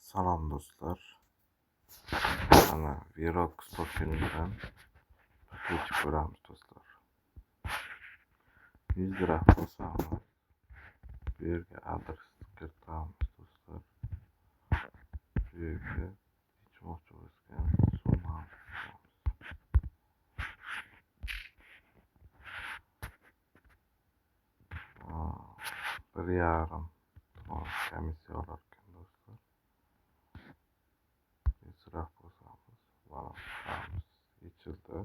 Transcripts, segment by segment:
Salom do'stlar. Mana Vlog Stokingdan ko'chib ko'ramiz do'stlar. 100 daraxt bosamiz. Bu yerga adres kiritamiz do'stlar. Bu yerga ichmoqchi bo'lgan summani bir yarim komissiya olar ekan do'stlar. 100 daraxt bosamiz. Mana qilamiz. Yechildi.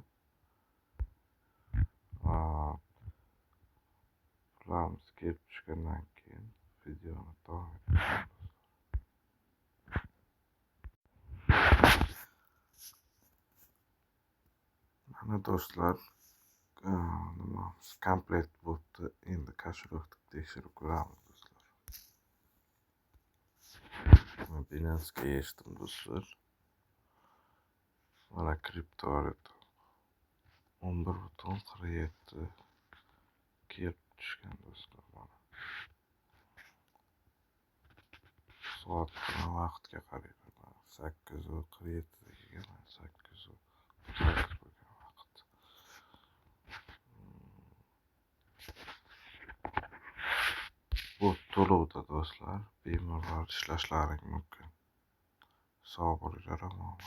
Pullarimiz kelib tushgandan keyin videoni davom ettiramiz. Mana do'stlar, nimamiz komplet bo'libdi. Endi kashrokni tekshirib ko'ramiz do'stlar. Binance'ga yechdim do'stlar. Mana kriptovalyuta 11,47 kelib tushgan do'stlar. Mana soat bilan vaqtga qarayman. 8:47 degan 8:48 bo'lgan vaqt. Bu to'lovda do'stlar, bemalol ishlashlaring mumkin. Sog' bo'linglar, omon.